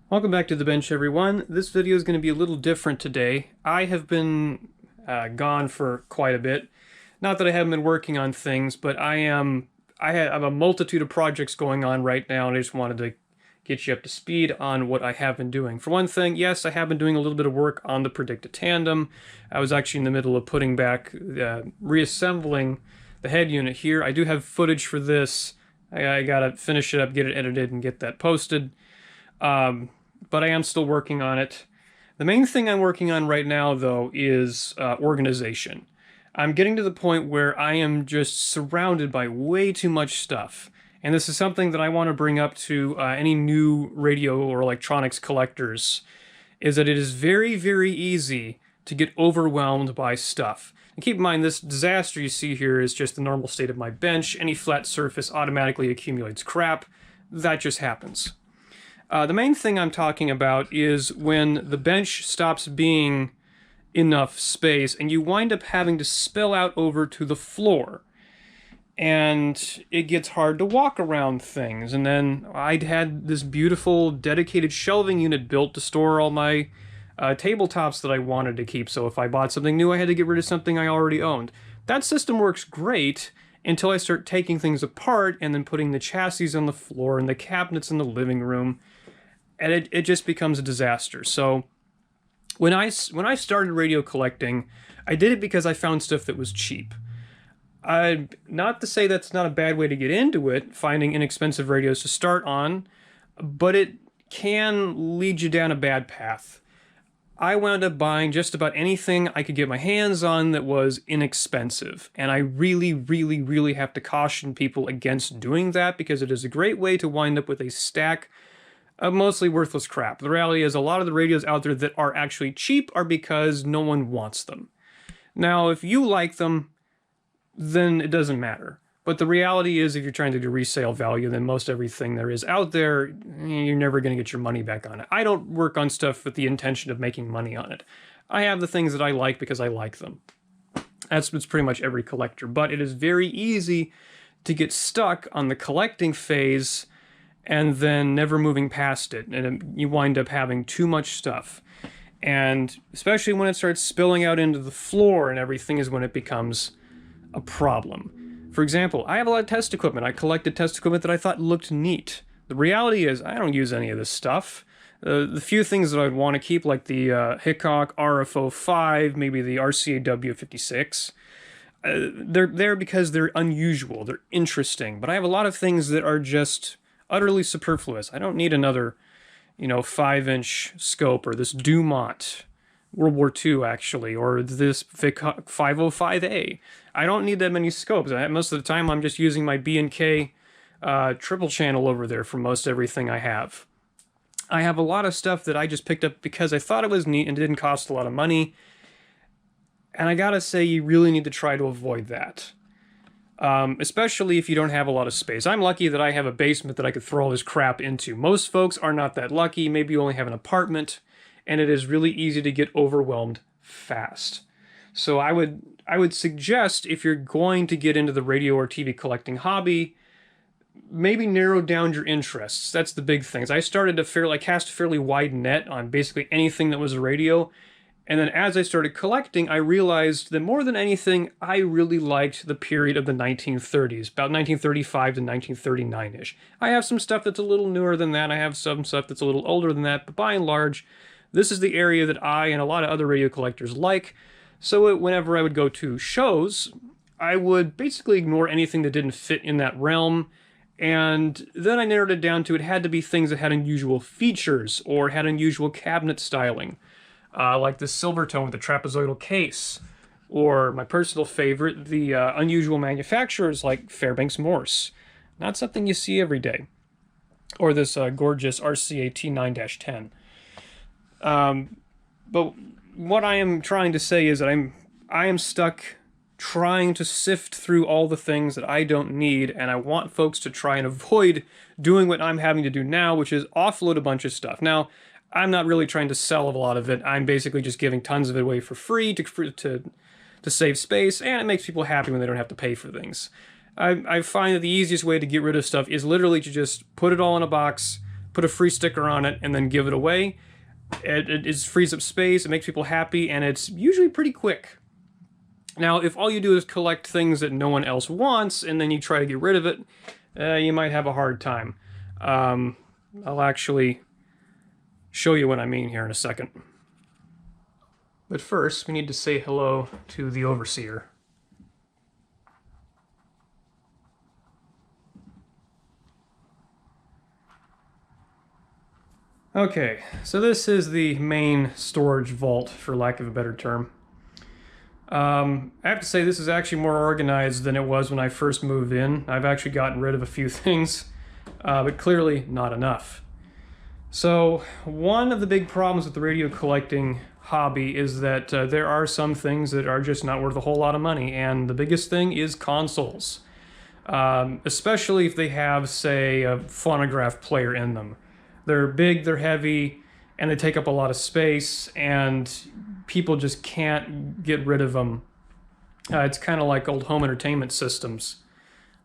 Welcome back to the bench, everyone. This video is going to be a little different today. I have been gone for quite a bit. Not that I haven't been working on things, but I have a multitude of projects going on right now, and I just wanted to get you up to speed on what I have been doing. For one thing, yes, I have been doing a little bit of work on the Predicta tandem. I was actually in the middle of putting back, reassembling the head unit here. I do have footage for this. I gotta finish it up, get it edited, and get that posted. But I am still working on it. The main thing I'm working on right now, though, is organization. I'm getting to the point where I am just surrounded by way too much stuff. And this is something that I want to bring up to any new radio or electronics collectors, is that it is very, very easy to get overwhelmed by stuff. And keep in mind, this disaster you see here is just the normal state of my bench. Any flat surface automatically accumulates crap. That just happens. The main thing I'm talking about is when the bench stops being enough space and you wind up having to spill out over to the floor. And it gets hard to walk around things. And then I'd had this beautiful dedicated shelving unit built to store all my tabletops that I wanted to keep. So if I bought something new, I had to get rid of something I already owned. That system works great until I start taking things apart and then putting the chassis on the floor and the cabinets in the living room. And it just becomes a disaster. So when I started radio collecting, I did it because I found stuff that was cheap. Not to say that's not a bad way to get into it, finding inexpensive radios to start on, but it can lead you down a bad path. I wound up buying just about anything I could get my hands on that was inexpensive. And I really, really, really have to caution people against doing that because it is a great way to wind up with a stack of mostly worthless crap. The reality is a lot of the radios out there that are actually cheap are because no one wants them. Now, if you like them, then it doesn't matter. But the reality is if you're trying to do resale value, then most everything there is out there, you're never going to get your money back on it. I don't work on stuff with the intention of making money on it. I have the things that I like because I like them. That's pretty much every collector. But it is very easy to get stuck on the collecting phase and then never moving past it. And you wind up having too much stuff. And especially when it starts spilling out into the floor and everything is when it becomes a problem. For example, I have a lot of test equipment. I collected test equipment that I thought looked neat. The reality is I don't use any of this stuff. The few things that I'd want to keep, like the Hickok RFO5, maybe the RCA W56, they're there because they're unusual, they're interesting. But I have a lot of things that are just utterly superfluous. I don't need another, 5-inch scope or this Dumont World War II, actually, or this 505A. I don't need that many scopes. Most of the time, I'm just using my B&K triple channel over there for most everything I have. I have a lot of stuff that I just picked up because I thought it was neat and didn't cost a lot of money. And I gotta say, you really need to try to avoid that. Especially if you don't have a lot of space. I'm lucky that I have a basement that I could throw all this crap into. Most folks are not that lucky. Maybe you only have an apartment, and it is really easy to get overwhelmed fast. So I would suggest, if you're going to get into the radio or TV collecting hobby, maybe narrow down your interests. That's the big thing. I started to cast a fairly wide net on basically anything that was a radio. And then as I started collecting, I realized that more than anything, I really liked the period of the 1930s, about 1935 to 1939-ish. I have some stuff that's a little newer than that. I have some stuff that's a little older than that. But by and large, this is the area that I and a lot of other radio collectors like. So whenever I would go to shows, I would basically ignore anything that didn't fit in that realm. And then I narrowed it down to it had to be things that had unusual features or had unusual cabinet styling. Like the Silvertone with the trapezoidal case, or my personal favorite, the unusual manufacturers like Fairbanks Morse. Not something you see every day. Or this gorgeous RCA T9-10. But what I am trying to say is that I am stuck trying to sift through all the things that I don't need, and I want folks to try and avoid doing what I'm having to do now, which is offload a bunch of stuff. Now, I'm not really trying to sell a lot of it. I'm basically just giving tons of it away for free to save space, and it makes people happy when they don't have to pay for things. I find that the easiest way to get rid of stuff is literally to just put it all in a box, put a free sticker on it, and then give it away. It frees up space, it makes people happy, and it's usually pretty quick. Now, if all you do is collect things that no one else wants, and then you try to get rid of it, you might have a hard time. I'll actually show you what I mean here in a second. But first, we need to say hello to the overseer. Okay, so this is the main storage vault, for lack of a better term. I have to say this is actually more organized than it was when I first moved in. I've actually gotten rid of a few things, but clearly not enough. So one of the big problems with the radio collecting hobby is that there are some things that are just not worth a whole lot of money, and the biggest thing is consoles. Especially if they have, say, a phonograph player in them. They're big, they're heavy, and they take up a lot of space, and people just can't get rid of them. It's kind of like old home entertainment systems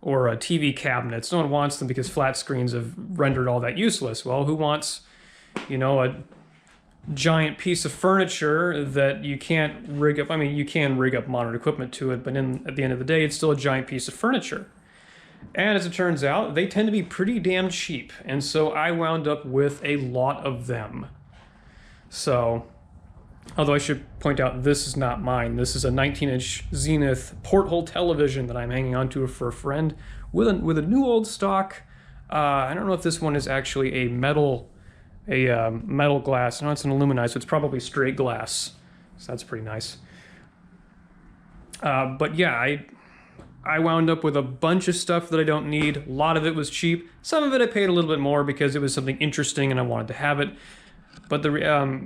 or TV cabinets. No one wants them because flat screens have rendered all that useless. Well, who wants, you know, a giant piece of furniture that you can't rig up? I mean, you can rig up modern equipment to it, but at the end of the day, it's still a giant piece of furniture. And as it turns out, they tend to be pretty damn cheap. And so I wound up with a lot of them. So, although I should point out, this is not mine. This is a 19-inch Zenith porthole television that I'm hanging onto for a friend with a new old stock. I don't know if this one is actually a metal glass. No, it's an aluminized, so it's probably straight glass. So that's pretty nice. But yeah, I wound up with a bunch of stuff that I don't need. A lot of it was cheap. Some of it I paid a little bit more because it was something interesting and I wanted to have it. But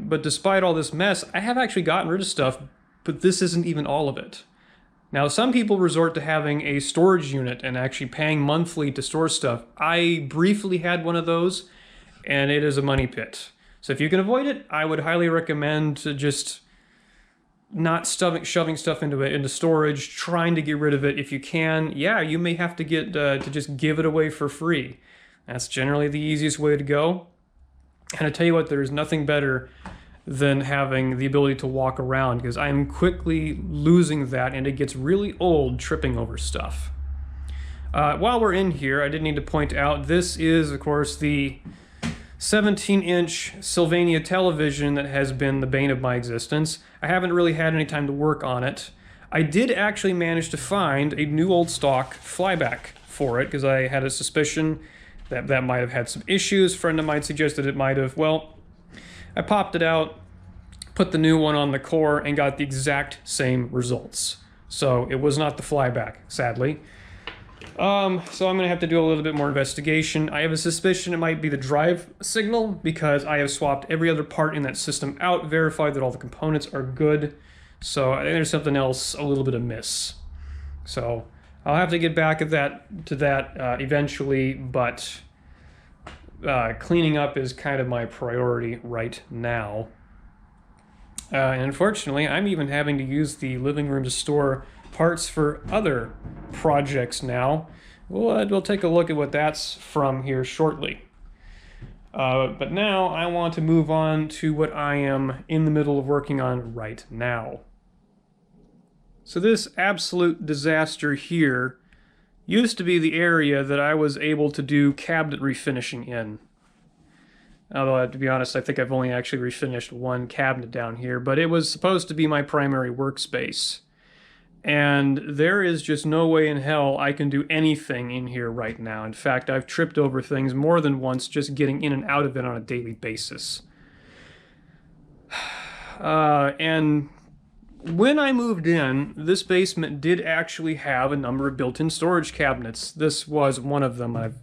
but despite all this mess, I have actually gotten rid of stuff, but this isn't even all of it. Now, some people resort to having a storage unit and actually paying monthly to store stuff. I briefly had one of those, and it is a money pit. So if you can avoid it, I would highly recommend to just not shoving stuff into storage, trying to get rid of it if you can. Yeah, you may have to get to just give it away for free. That's generally the easiest way to go. And I tell you what, there's nothing better than having the ability to walk around, because I am quickly losing that, and it gets really old tripping over stuff. While we're in here, I did need to point out, this is, of course, the 17-inch Sylvania television that has been the bane of my existence. I haven't really had any time to work on it. I did actually manage to find a new old stock flyback for it, because I had a suspicion that might have had some issues. A friend of mine suggested it might have. Well, I popped it out, put the new one on the core, and got the exact same results. So it was not the flyback, sadly. So I'm going to have to do a little bit more investigation. I have a suspicion it might be the drive signal, because I have swapped every other part in that system out, verified that all the components are good. So I think there's something else a little bit amiss. So I'll have to get back to that eventually, but cleaning up is kind of my priority right now. And unfortunately, I'm even having to use the living room to store parts for other projects now. We'll take a look at what that's from here shortly. But now I want to move on to what I am in the middle of working on right now. So this absolute disaster here used to be the area that I was able to do cabinet refinishing in. Although, to be honest, I think I've only actually refinished one cabinet down here, but it was supposed to be my primary workspace. And there is just no way in hell I can do anything in here right now. In fact, I've tripped over things more than once just getting in and out of it on a daily basis. And when I moved in, this basement did actually have a number of built-in storage cabinets. This was one of them. I've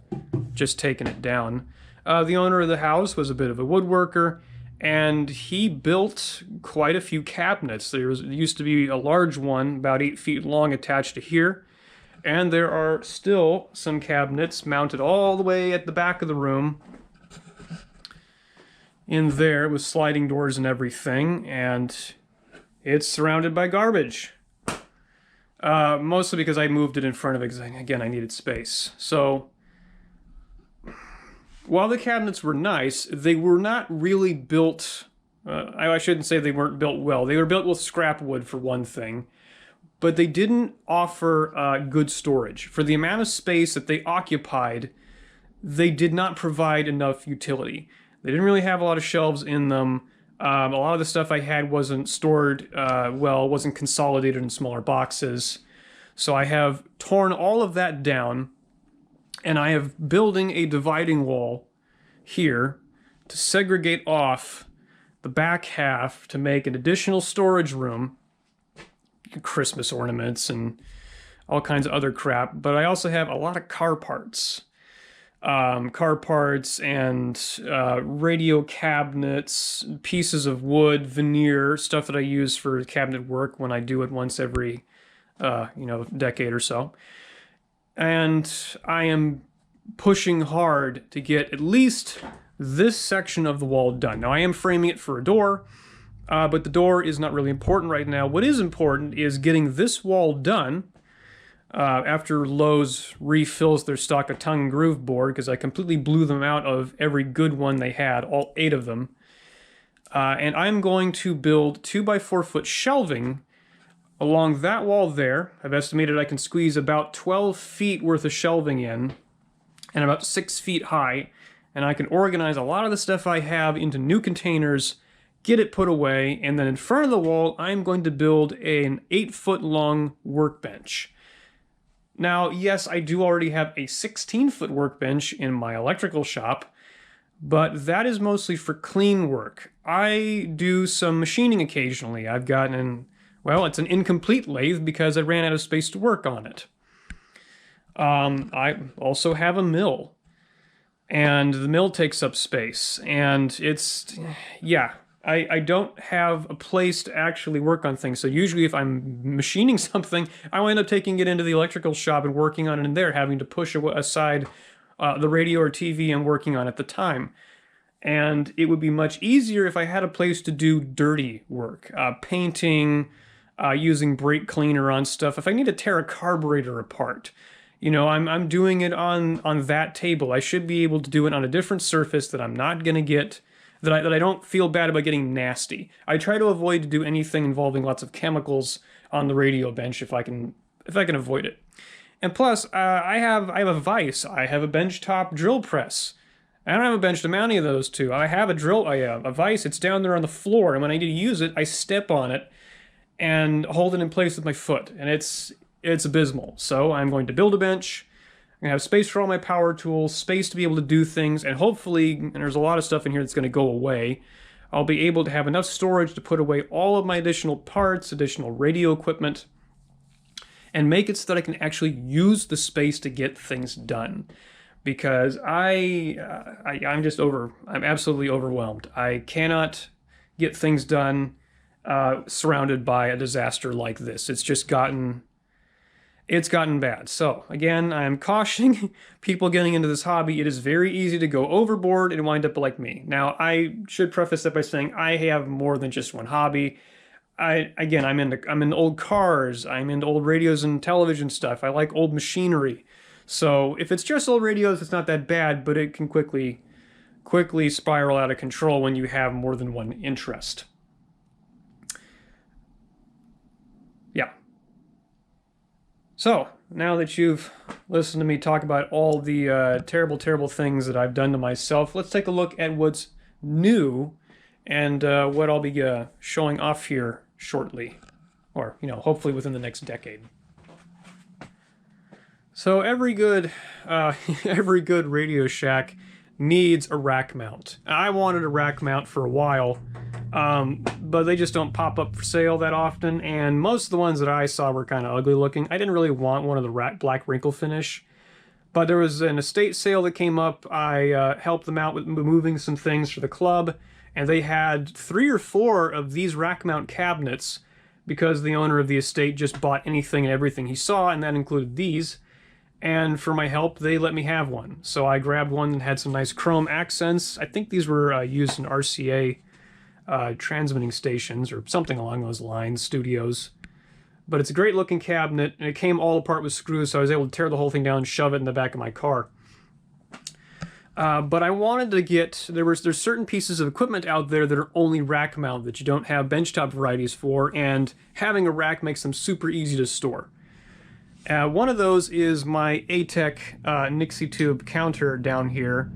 just taken it down. The owner of the house was a bit of a woodworker, and he built quite a few cabinets. There used to be a large one, about 8 feet long, attached to here, and there are still some cabinets mounted all the way at the back of the room in there with sliding doors and everything, and it's surrounded by garbage. Mostly because I moved it in front of it, because, again, I needed space. So while the cabinets were nice, they were not really built. I shouldn't say they weren't built well. They were built with scrap wood for one thing, but they didn't offer good storage. For the amount of space that they occupied, they did not provide enough utility. They didn't really have a lot of shelves in them. A lot of the stuff I had wasn't stored well, wasn't consolidated in smaller boxes. So I have torn all of that down, and I have building a dividing wall here to segregate off the back half to make an additional storage room, Christmas ornaments and all kinds of other crap. But I also have a lot of car parts. And radio cabinets, pieces of wood, veneer, stuff that I use for cabinet work when I do it once every, decade or so. And I am pushing hard to get at least this section of the wall done. Now, I am framing it for a door, but the door is not really important right now. What is important is getting this wall done. After Lowe's refills their stock of tongue and groove board, because I completely blew them out of every good one they had, all 8 of them. And I'm going to build 2x4 foot shelving along that wall there. I've estimated I can squeeze about 12 feet worth of shelving in, and about 6 feet high. And I can organize a lot of the stuff I have into new containers, get it put away, and then in front of the wall, I'm going to build an 8-foot long workbench. Now, yes, I do already have a 16-foot workbench in my electrical shop, but that is mostly for clean work. I do some machining occasionally. I've gotten it's an incomplete lathe because I ran out of space to work on it. I also have a mill, and the mill takes up space, and I don't have a place to actually work on things. So usually if I'm machining something, I wind up taking it into the electrical shop and working on it in there, having to push aside the radio or TV I'm working on at the time. And it would be much easier if I had a place to do dirty work, painting, using brake cleaner on stuff. If I need to tear a carburetor apart, I'm doing it on that table. I should be able to do it on a different surface that I'm not going to get, that I don't feel bad about getting nasty. I try to avoid to do anything involving lots of chemicals on the radio bench if I can avoid it. And plus, I have a vise. I have a benchtop drill press. I don't have a bench to mount any of those to. I have a vise. It's down there on the floor, and when I need to use it, I step on it and hold it in place with my foot, and it's abysmal. So I'm going to build a bench. I'm going to have space for all my power tools, space to be able to do things, and hopefully, and there's a lot of stuff in here that's going to go away, I'll be able to have enough storage to put away all of my additional parts, additional radio equipment, and make it so that I can actually use the space to get things done. Because I'm absolutely overwhelmed. I cannot get things done surrounded by a disaster like this. It's gotten bad. So again, I am cautioning people getting into this hobby. It is very easy to go overboard and wind up like me. Now, I should preface that by saying I have more than just one hobby. I'm into old cars. I'm into old radios and television stuff. I like old machinery. So if it's just old radios, it's not that bad, but it can quickly spiral out of control when you have more than one interest. Yeah. So, now that you've listened to me talk about all the terrible, terrible things that I've done to myself, let's take a look at what's new and what I'll be showing off here shortly. Or, hopefully within the next decade. So every good Radio Shack needs a rack mount. I wanted a rack mount for a while, but they just don't pop up for sale that often, and most of the ones that I saw were kind of ugly looking. I didn't really want one of the black wrinkle finish, but there was an estate sale that came up. I helped them out with moving some things for the club, and they had 3 or 4 of these rack mount cabinets because the owner of the estate just bought anything and everything he saw, and that included these. And for my help, they let me have one. So I grabbed one that had some nice chrome accents. I think these were used in RCA transmitting stations or something along those lines, studios. But it's a great looking cabinet, and it came all apart with screws, so I was able to tear the whole thing down and shove it in the back of my car. But I wanted to get, there's certain pieces of equipment out there that are only rack mounted that you don't have benchtop varieties for, and having a rack makes them super easy to store. One of those is my ATEC Nixie tube counter down here.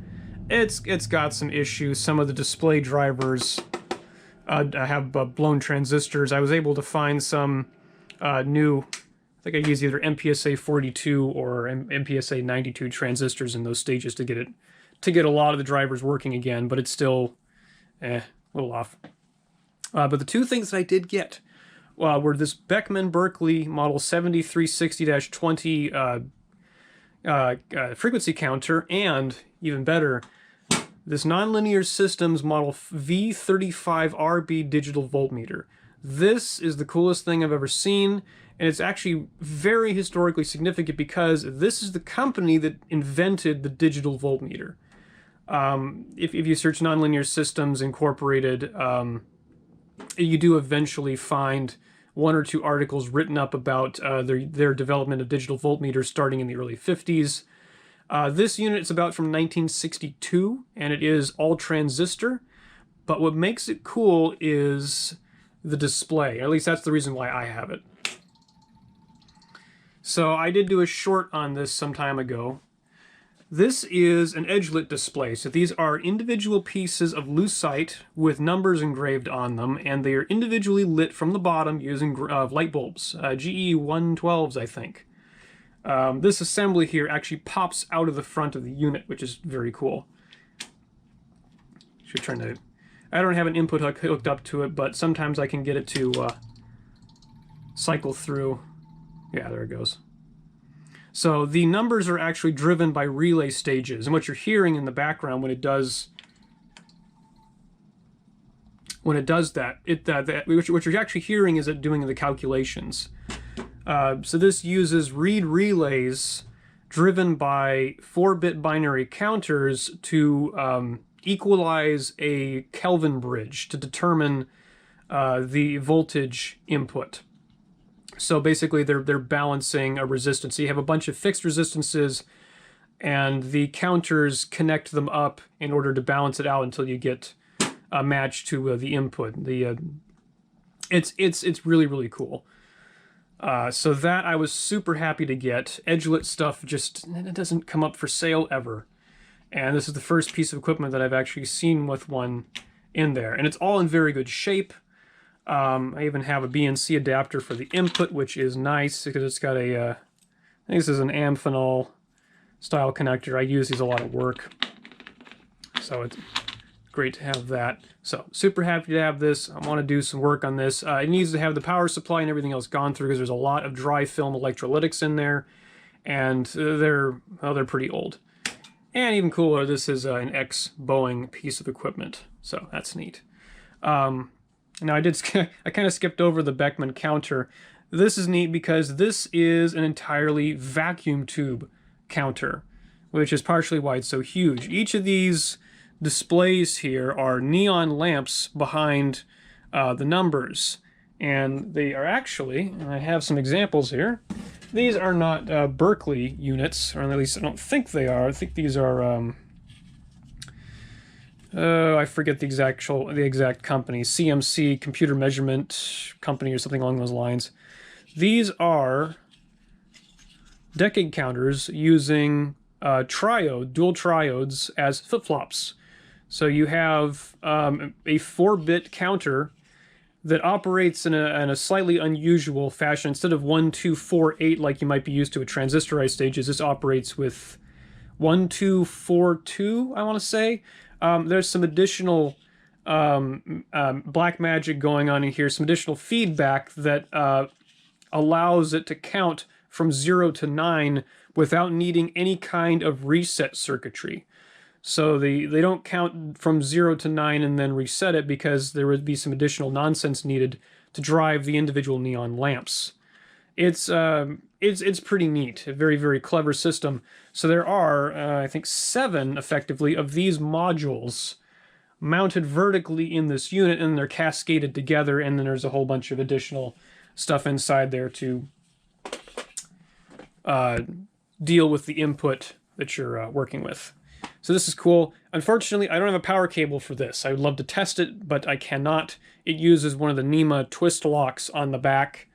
It's got some issues. Some of the display drivers have blown transistors. I was able to find some new, I think I used either MPSA 42 or MPSA 92 transistors in those stages to get a lot of the drivers working again, but it's still a little off. But the two things that I did get were this Beckman Berkeley model 7360-20 frequency counter, and even better, this Nonlinear Systems model V35RB digital voltmeter. This is the coolest thing I've ever seen, and it's actually very historically significant because this is the company that invented the digital voltmeter. If you search Nonlinear Systems Incorporated, you do eventually find one or two articles written up about their development of digital voltmeters starting in the early 50s. This unit is about from 1962, and it is all transistor, but what makes it cool is the display. At least that's the reason why I have it. So I did do a short on this some time ago. This is an edge-lit display. So these are individual pieces of lucite with numbers engraved on them, and they are individually lit from the bottom using light bulbs, GE 112s, I think. This assembly here actually pops out of the front of the unit, which is very cool. Should turn that. I don't have an input hook hooked up to it, but sometimes I can get it to cycle through. Yeah, there it goes. So the numbers are actually driven by relay stages, and what you're hearing in the background when it does that, what you're actually hearing is it doing the calculations. So this uses read relays driven by 4-bit binary counters to equalize a Kelvin bridge to determine the voltage input. So basically they're balancing a resistance. So you have a bunch of fixed resistances, and the counters connect them up in order to balance it out until you get a match to the input. It's really, really cool. So that I was super happy to get. Edge-lit stuff it doesn't come up for sale ever. And this is the first piece of equipment that I've actually seen with one in there. And it's all in very good shape. I even have a BNC adapter for the input, which is nice because it's got a, I think this is an Amphenol style connector. I use these a lot at work. So it's great to have that. So super happy to have this. I want to do some work on this. It needs to have the power supply and everything else gone through because there's a lot of dry film electrolytics in there, and they're pretty old. And even cooler, this is an ex-Boeing piece of equipment, so that's neat. Now I kind of skipped over the Beckman counter. This is neat because this is an entirely vacuum tube counter, which is partially why it's so huge. Each of these displays here are neon lamps behind the numbers, and they are actually, and I have some examples here, these are not Berkeley units, or at least I don't think they are. I think these are I forget the exact company, CMC Computer Measurement Company or something along those lines. These are decade counters using dual triodes as flip-flops. So you have a 4-bit counter that operates in a slightly unusual fashion. Instead of 1, 2, 4, 8 like you might be used to at transistorized stages, this operates with 1, 2, 4, 2, I want to say. There's some additional black magic going on in here, some additional feedback that allows it to count from 0 to 9 without needing any kind of reset circuitry. So they don't count from 0 to 9 and then reset it because there would be some additional nonsense needed to drive the individual neon lamps. It's pretty neat, a very, very clever system. So there are, I think, 7, effectively, of these modules mounted vertically in this unit, and they're cascaded together, and then there's a whole bunch of additional stuff inside there to deal with the input that you're working with. So this is cool. Unfortunately, I don't have a power cable for this. I would love to test it, but I cannot. It uses one of the NEMA twist locks on the back.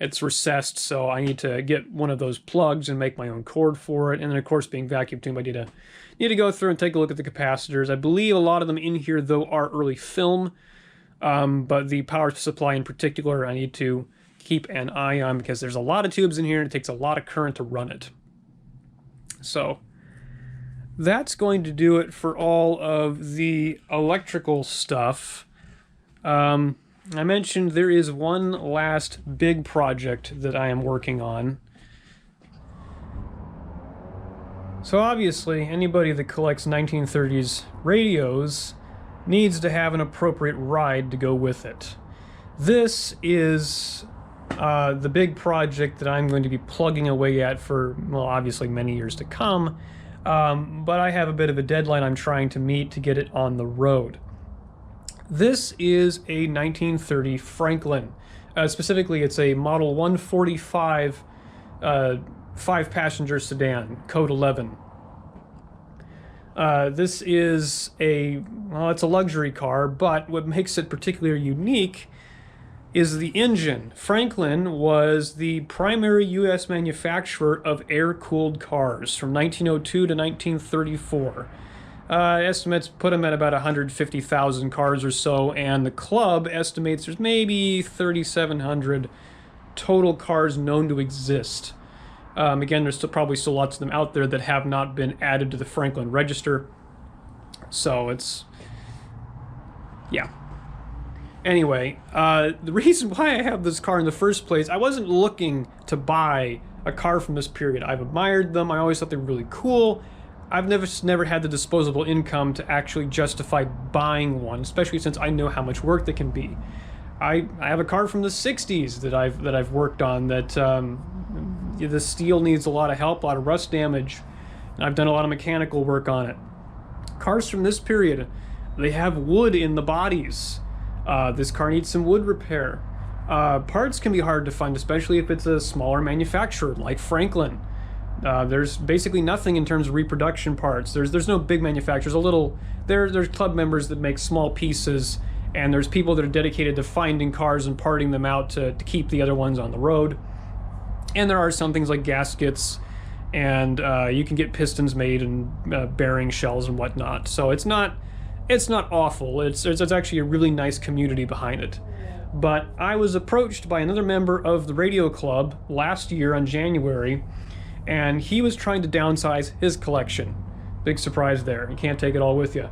It's recessed, so I need to get one of those plugs and make my own cord for it. And then, of course, being vacuum tuned, I need to go through and take a look at the capacitors. I believe a lot of them in here, though, are early film, but the power supply in particular, I need to keep an eye on because there's a lot of tubes in here and it takes a lot of current to run it. So that's going to do it for all of the electrical stuff. I mentioned there is one last big project that I am working on. So obviously, anybody that collects 1930s radios needs to have an appropriate ride to go with it. This is the big project that I'm going to be plugging away at for, well, obviously many years to come. But I have a bit of a deadline I'm trying to meet to get it on the road. This is a 1930 Franklin. Specifically, it's a Model 145 5-passenger sedan, code 11. This is it's a luxury car, but what makes it particularly unique is the engine. Franklin was the primary U.S. manufacturer of air-cooled cars from 1902 to 1934. Estimates put them at about 150,000 cars or so, and the club estimates there's maybe 3,700 total cars known to exist. Again, there's probably still lots of them out there that have not been added to the Franklin register. So it's... yeah. Anyway, the reason why I have this car in the first place, I wasn't looking to buy a car from this period. I've admired them. I always thought they were really cool. I've never had the disposable income to actually justify buying one, especially since I know how much work they can be. I have a car from the 60s that I've worked on that the steel needs a lot of help, a lot of rust damage, and I've done a lot of mechanical work on it. Cars from this period, they have wood in the bodies. This car needs some wood repair. Parts can be hard to find, especially if it's a smaller manufacturer like Franklin. There's basically nothing in terms of reproduction parts. There's no big manufacturers. There's club members that make small pieces, and there's people that are dedicated to finding cars and parting them out to keep the other ones on the road. And there are some things like gaskets, and you can get pistons made and bearing shells and whatnot. So it's not awful. It's actually a really nice community behind it. But I was approached by another member of the radio club last year in January, and he was trying to downsize his collection. Big surprise there. You can't take it all with you.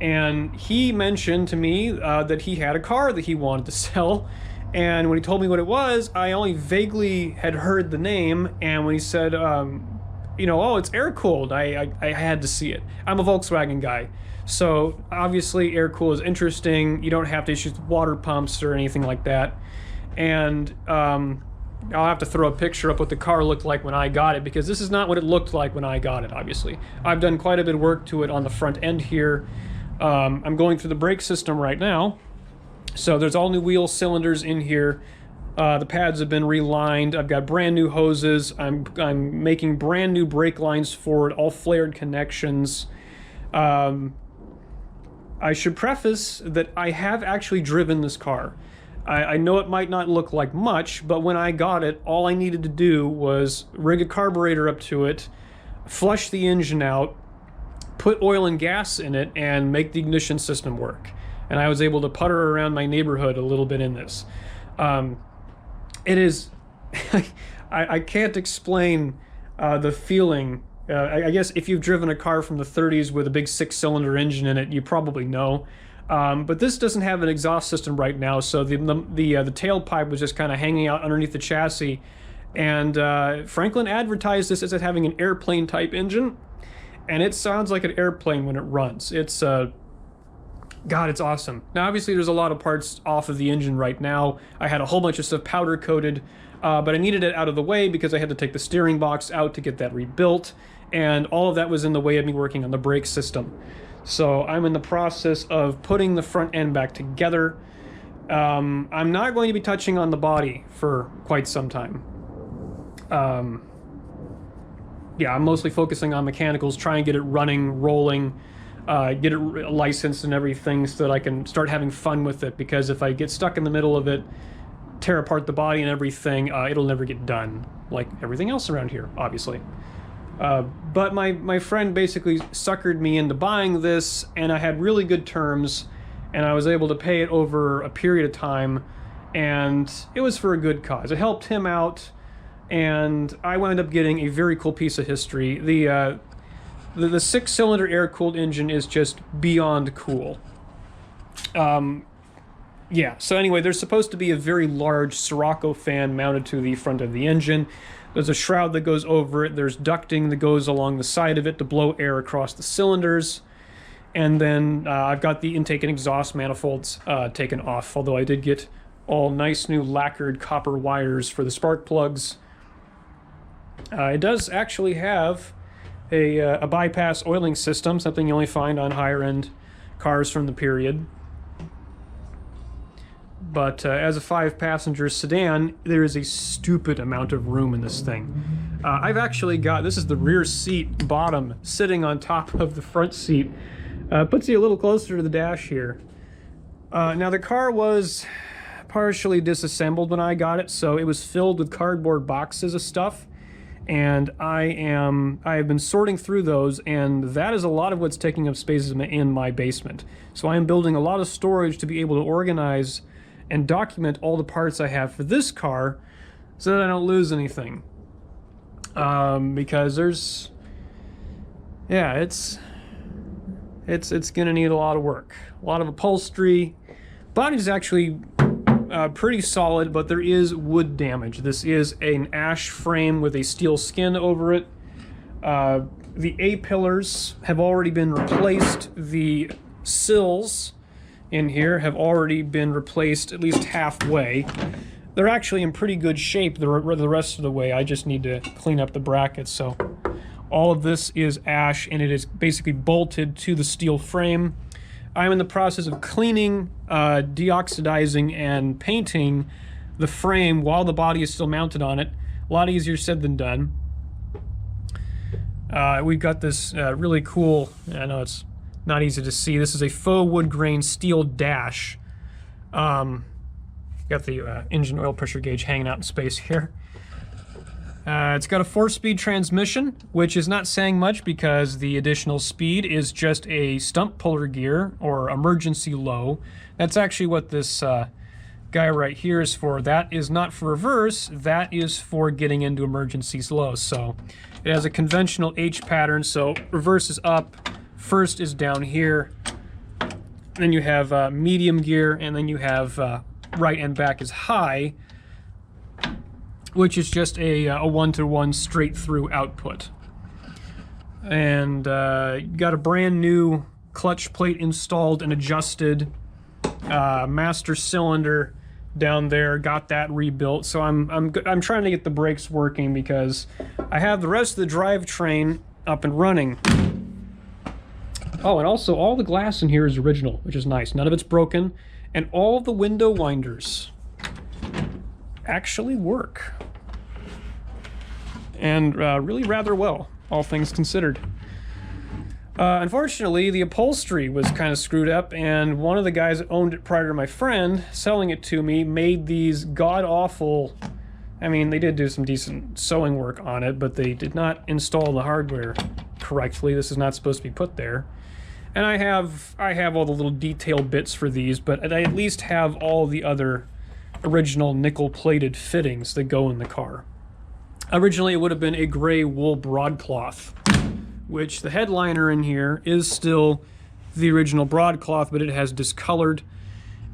And he mentioned to me that he had a car that he wanted to sell. And when he told me what it was, I only vaguely had heard the name. And when he said, oh, it's air-cooled, I had to see it. I'm a Volkswagen guy. So obviously air-cooled is interesting. You don't have to issue water pumps or anything like that. And I'll have to throw a picture up what the car looked like when I got it, because this is not what it looked like when I got it, obviously. I've done quite a bit of work to it on the front end here. I'm going through the brake system right now. So there's all new wheel cylinders in here. The pads have been relined. I've got brand new hoses. I'm making brand new brake lines for it, all flared connections. I should preface that I have actually driven this car. I know it might not look like much, but when I got it, all I needed to do was rig a carburetor up to it, flush the engine out, put oil and gas in it, and make the ignition system work. And I was able to putter around my neighborhood a little bit in this. It is... I can't explain the feeling. I guess if you've driven a car from the 30s with a big 6-cylinder engine in it, you probably know. But this doesn't have an exhaust system right now, so the tailpipe was just kind of hanging out underneath the chassis. And Franklin advertised this as it having an airplane type engine, and it sounds like an airplane when it runs. It's God, it's awesome. Now obviously there's a lot of parts off of the engine right now. I had a whole bunch of stuff powder coated, but I needed it out of the way because I had to take the steering box out to get that rebuilt, and all of that was in the way of me working on the brake system. So I'm in the process of putting the front end back together. I'm not going to be touching on the body for quite some time. yeah, I'm mostly focusing on mechanicals, try and get it running, rolling, get it licensed and everything so that I can start having fun with it, because if I get stuck in the middle of it, tear apart the body and everything, it'll never get done, like everything else around here, obviously. But my friend basically suckered me into buying this, and I had really good terms, and I was able to pay it over a period of time, and it was for a good cause. It helped him out, and I wound up getting a very cool piece of history. The 6-cylinder air-cooled engine is just beyond cool. Yeah, so anyway, there's supposed to be a very large Sirocco fan mounted to the front of the engine. There's a shroud that goes over it. There's ducting that goes along the side of it to blow air across the cylinders. And then I've got the intake and exhaust manifolds taken off, although I did get all nice new lacquered copper wires for the spark plugs. It does actually have a bypass oiling system, something you only find on higher-end cars from the period. But as a 5-passenger sedan, there is a stupid amount of room in this thing. I've actually got, this is the rear seat bottom, sitting on top of the front seat. Puts you a little closer to the dash here. Now the car was partially disassembled when I got it, so it was filled with cardboard boxes of stuff. And I have been sorting through those, and that is a lot of what's taking up space in my basement. So I am building a lot of storage to be able to organize and document all the parts I have for this car so that I don't lose anything. Because there's, yeah, it's gonna need a lot of work. A lot of upholstery. Body's actually pretty solid, but there is wood damage. This is an ash frame with a steel skin over it. The A-pillars have already been replaced. The sills in here have already been replaced at least halfway. They're actually in pretty good shape the rest of the way. I just need to clean up the brackets. So all of this is ash, and it is basically bolted to the steel frame. I'm in the process of cleaning, deoxidizing, and painting the frame while the body is still mounted on it. A lot easier said than done. We've got this really cool, I know it's not easy to see, this is a faux wood grain steel dash. Got the engine oil pressure gauge hanging out in space here. It's got a 4-speed transmission, which is not saying much because the additional speed is just a stump puller gear or emergency low. That's actually what this guy right here is for. That is not for reverse, that is for getting into emergencies low. So it has a conventional H pattern, so reverse is up, first is down here, then you have medium gear, and then you have right and back is high, which is just a 1-to-1 straight through output. And got a brand new clutch plate installed and adjusted, master cylinder down there, got that rebuilt. So I'm trying to get the brakes working because I have the rest of the drivetrain up and running. Oh, and also all the glass in here is original, which is nice. None of it's broken, and all the window winders actually work. And really rather well, all things considered. Unfortunately, the upholstery was kind of screwed up, and one of the guys that owned it prior to my friend selling it to me made these god-awful... I mean, they did do some decent sewing work on it, but they did not install the hardware correctly. This is not supposed to be put there. And I have all the little detail bits for these, but I at least have all the other original nickel-plated fittings that go in the car. Originally, it would have been a gray wool broadcloth, which the headliner in here is still the original broadcloth, but it has discolored,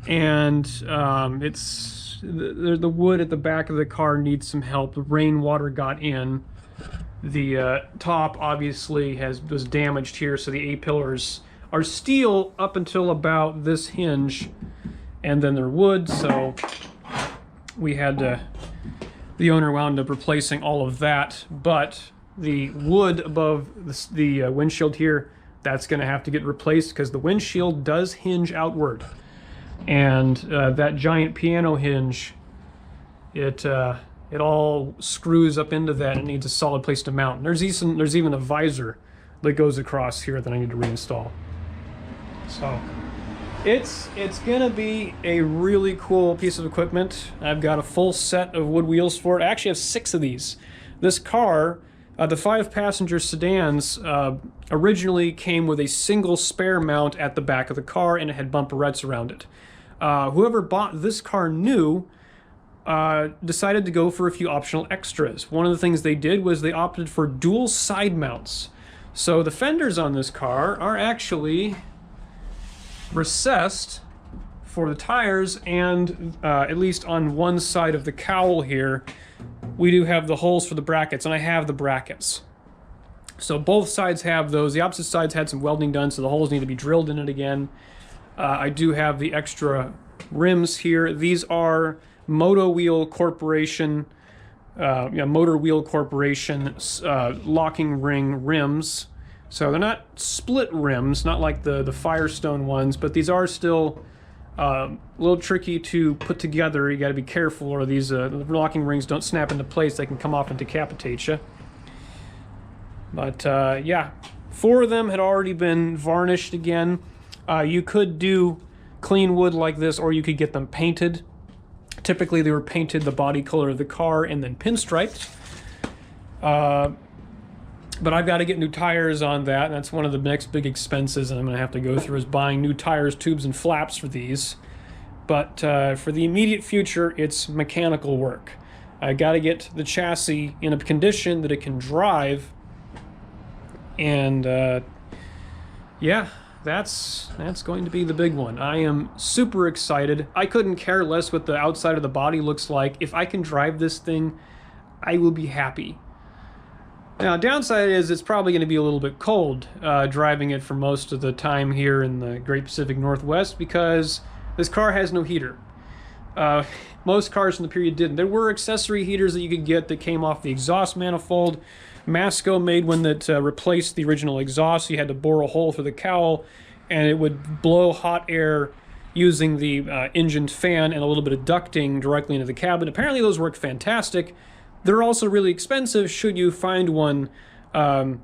and the wood at the back of the car needs some help. The rainwater got in. The top obviously was damaged here, so the A-pillars are steel up until about this hinge, and then they're wood, so we had to... The owner wound up replacing all of that, but the wood above the windshield here, that's going to have to get replaced because the windshield does hinge outward. And that giant piano hinge, it it all screws up into that and it needs a solid place to mount. There's even a visor that goes across here that I need to reinstall. So it's gonna be a really cool piece of equipment. I've got a full set of wood wheels for it. I actually have 6 of these. This car, the 5-passenger sedans, originally came with a single spare mount at the back of the car, and it had bumperettes around it. Whoever bought this car new decided to go for a few optional extras. One of the things they did was they opted for dual side mounts. So the fenders on this car are actually recessed for the tires, and at least on one side of the cowl here, we do have the holes for the brackets, and I have the brackets. So both sides have those. The opposite sides had some welding done, so the holes need to be drilled in it again. I do have the extra rims here. These are Motor Wheel Corporation locking ring rims. So they're not split rims, not like the Firestone ones, but these are still a little tricky to put together. You got to be careful, or these locking rings don't snap into place. They can come off and decapitate you. But yeah, 4 of them had already been varnished again. You could do clean wood like this, or you could get them painted. Typically they were painted the body color of the car and then pinstriped. But I've got to get new tires on that, and that's one of the next big expenses I'm going to have to go through, is buying new tires, tubes, and flaps for these. But for the immediate future, it's mechanical work. I got to get the chassis in a condition that it can drive, and yeah, that's going to be the big one. I am super excited. I couldn't care less what the outside of the body looks like. If I can drive this thing, I will be happy. Now, downside is it's probably going to be a little bit cold driving it for most of the time here in the Great Pacific Northwest, because this car has no heater. Most cars from the period didn't. There were accessory heaters that you could get that came off the exhaust manifold. Masco made one that replaced the original exhaust. You had to bore a hole through the cowl, and it would blow hot air using the engine fan and a little bit of ducting directly into the cabin. Apparently those work fantastic. They're also really expensive should you find one. Yeah,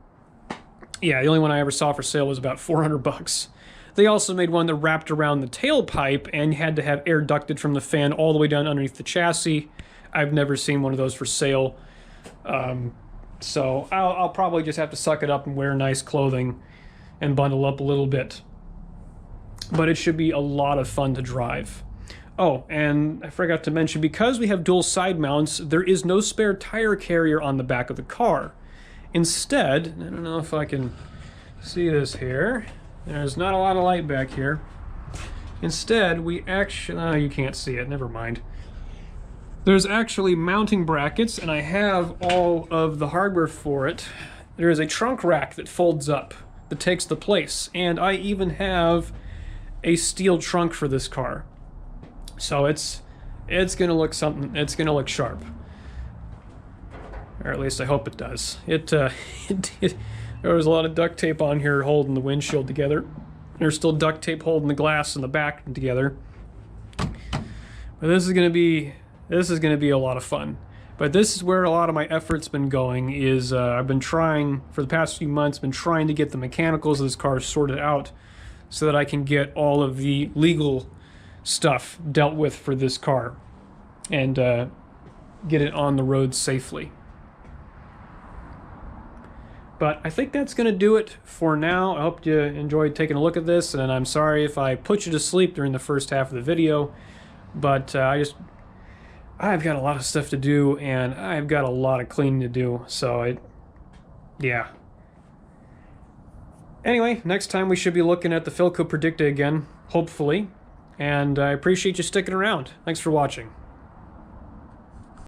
the only one I ever saw for sale was about 400 bucks. They also made one that wrapped around the tailpipe and had to have air ducted from the fan all the way down underneath the chassis. I've never seen one of those for sale. So I'll probably just have to suck it up and wear nice clothing and bundle up a little bit. But it should be a lot of fun to drive. Oh, and I forgot to mention, because we have dual side mounts, there is no spare tire carrier on the back of the car. Instead, I don't know if I can see this here. There's not a lot of light back here. Instead, we actually... oh, you can't see it. Never mind. There's actually mounting brackets, and I have all of the hardware for it. There is a trunk rack that folds up that takes the place, and I even have a steel trunk for this car. So it's gonna look something. It's gonna look sharp, or at least I hope it does. There was a lot of duct tape on here holding the windshield together. There's still duct tape holding the glass in the back together. But this is gonna be a lot of fun. But this is where a lot of my effort's been going. Is I've been trying for the past few months, been trying to get the mechanicals of this car sorted out, so that I can get all of the legal stuff dealt with for this car and get it on the road safely. But I think that's going to do it for now. I hope you enjoyed taking a look at this, and I'm sorry if I put you to sleep during the first half of the video, but I've got a lot of stuff to do, and I've got a lot of cleaning to do, so yeah. Anyway, next time we should be looking at the Philco Predicta again, hopefully. And I appreciate you sticking around. Thanks for watching.